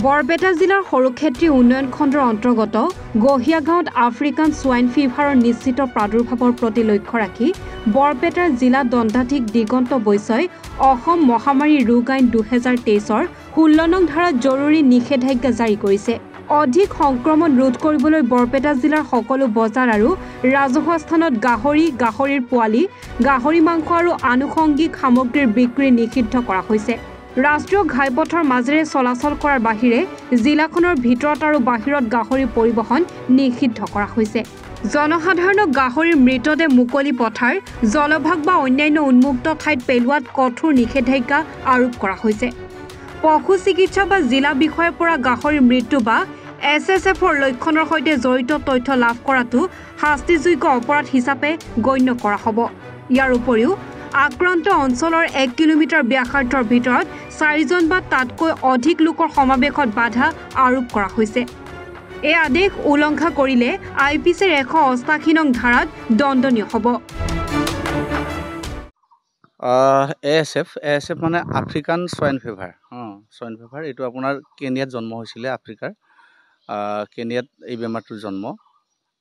বৰপেটা জিলাৰ সৰুক্ষেত্ৰী উন্নয়ন খণ্ডৰ অন্তৰ্গত গহিয়া গাঁৱত আফ্ৰিকান সোৱাইন ফিভাৰৰ নিশ্চিত প্ৰাদুৰ্ভাৱৰ প্ৰতি লক্ষ্য ৰাখি বৰপেটাৰ জিলা দণ্ডাধীশ দিগন্ত বৈশ্যই অসম মহামাৰী ৰোগ আইন 2023ৰ 16 নং ধাৰাত জৰুৰী নিষেধাজ্ঞা জাৰি কৰিছে। অধিক সংক্ৰমণ ৰোধ কৰিবলৈ বৰপেটা জিলাৰ সকলো বজাৰ আৰু ৰাজহুৱা স্থানত গাহৰিৰ পোৱালি, গাহৰি মাংস আৰু আনুষংগিক সামগ্ৰীৰ বিক্ৰী নিষিদ্ধ কৰা হৈছে। ৰাষ্ট্ৰীয় ঘাইপথৰ মাজেৰে চলাচল কৰাৰ বাহিৰে জিলাখনৰ ভিতৰত আৰু বাহিৰত গাহৰি পৰিবহণ নিষিদ্ধ কৰা হৈছে। জনসাধাৰণক গাহৰিৰ মৃতদেহ মুকলি পথাৰ, জলভাগ বা অন্যান্য উন্মুক্ত ঠাইত পেলোৱাত কঠোৰ নিষেধাজ্ঞা আৰোপ কৰা হৈছে। পশু চিকিৎসা বা জিলা বিষয়াৰ পৰা গাহৰিৰ মৃত্যু বা SSFৰ লক্ষণৰ সৈতে জড়িত তথ্য লাভ কৰাটো শাস্তিযোগ্য অপৰাধ হিচাপে গণ্য কৰা হ'ব। ইয়াৰ উপৰিও আক্ৰান্ত অঞ্চলৰ 1 কিলোমিটাৰ ব্যাসাৰ্ধৰ ভিতৰত 4 জন বা তাতকৈ অধিক লোকৰ সমাৱেশত বাধা আৰোপ কৰা হৈছে। এই আদেশ উলংঘা কৰিলে IPCৰ 188 নং ধাৰাত দণ্ডনীয় হ'ব। ASF মানে African swine fever. Swine fever এইটো আপোনাৰ কেনিয়াত জন্ম হৈছিলে, আফ্ৰিকাৰ কেনিয়াত এই বেমাৰটোৰ জন্ম।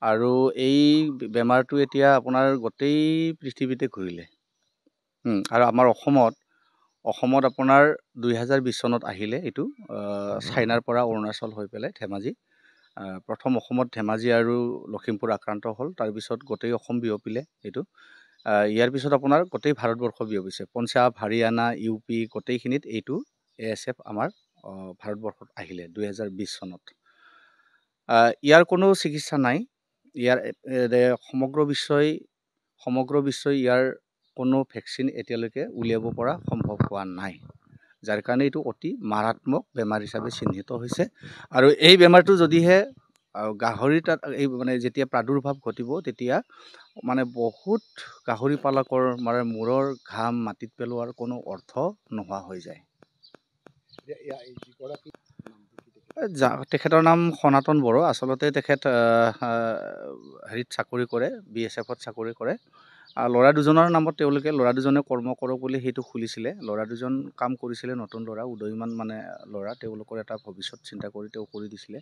আৰু এই বেমাৰটো এতিয়া আপোনাৰ গোটেই পৃথিৱীতে ঘূৰিলে। আৰু আমাৰ অসমত আপোনাৰ 2020 চনত আহিলে এইটো চাইনাৰ পৰা অৰুণাচল হৈ পেলাই ধেমাজি। প্ৰথম অসমত ধেমাজি আৰু লখিমপুৰ আক্ৰান্ত হ'ল, তাৰপিছত গোটেই অসম বিয়পিলে এইটো। ইয়াৰ পিছত আপোনাৰ গোটেই ভাৰতবৰ্ষ বিয়পিছে। পঞ্জাৱ, হাৰিয়ানা, UP গোটেইখিনিত এইটো ASF আমাৰ ভাৰতবৰ্ষত আহিলে 2020 চনত। ইয়াৰ কোনো চিকিৎসা নাই। ইয়াৰ সমগ্ৰ বিশ্বই ইয়াৰ কোনো ভেকচিন এতিয়ালৈকে উলিয়াব পৰা সম্ভৱ হোৱা নাই, যাৰ কাৰণে এইটো অতি মাৰাত্মক বেমাৰ হিচাপে চিহ্নিত হৈছে। আৰু এই বেমাৰটো যদিহে গাহৰিৰ তাত এই মানে যেতিয়া প্ৰাদুৰ্ভাৱ ঘটিব, তেতিয়া মানে বহুত গাহৰি পালকৰ মানে মূৰৰ ঘাম মাটিত পেলোৱাৰ কোনো অৰ্থ নোহোৱা হৈ যায়। তেখেতৰ নাম সনাতন বড়ো। আচলতে তেখেত হেৰিত চাকৰি কৰে, BSFত চাকৰি কৰে। ল'ৰা দুজনৰ নামত ল'ৰা দুজনে কৰ্ম কৰক বুলি সেইটো খুলিছিলে। ল'ৰা দুজন কাম কৰিছিলে, নতুন ল'ৰা, উদয়মান মানে ল'ৰা। তেওঁলোকৰ এটা ভৱিষ্যত চিন্তা কৰি তেওঁ কৰি দিছিলে।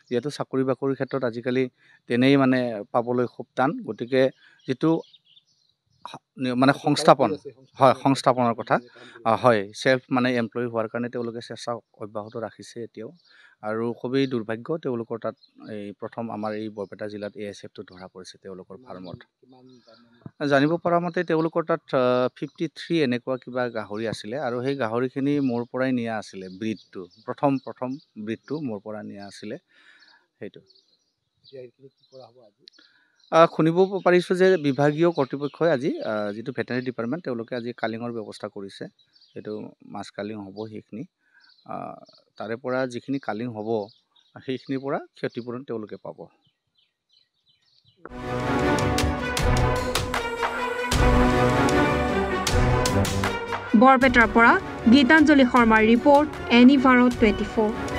যিহেতু চাকৰি বাকৰিৰ ক্ষেত্ৰত আজিকালি তেনেই মানে পাবলৈ খুব টান, গতিকে যিটো মানে সংস্থাপনৰ কথা হয়, চেল্ফ মানে এমপ্লয়ি হোৱাৰ কাৰণে তেওঁলোকে চেষ্টা অব্যাহত ৰাখিছে এতিয়াও। আৰু খুবেই দুৰ্ভাগ্য তেওঁলোকৰ তাত এই প্ৰথম আমাৰ এই বৰপেটা জিলাত ASFটো ধৰা পৰিছে তেওঁলোকৰ ফাৰ্মত। জানিব পৰা মতে তেওঁলোকৰ তাত 53 এনেকুৱা কিবা গাহৰি আছিলে, আৰু সেই গাহৰিখিনি মোৰ পৰাই নিয়া আছিলে। ব্ৰিডটো প্ৰথম ব্ৰিডটো মোৰ পৰা নিয়া আছিলে। সেইটো শুনিব পাৰিছোঁ যে বিভাগীয় কৰ্তৃপক্ষই আজি যিটো ভেটেনেৰি ডিপাৰ্টমেণ্ট, তেওঁলোকে আজি কালিঙৰ ব্যৱস্থা কৰিছে। সেইটো মাছ কালিং হ'ব সেইখিনি। তাৰে পৰা যিখিনি কালিং হ'ব সেইখিনিৰ পৰা ক্ষতিপূৰণ তেওঁলোকে পাব। বৰপেটাৰ পৰা গীতাঞ্জলি শৰ্মাৰ ৰিপৰ্ট, NE Bharat 24।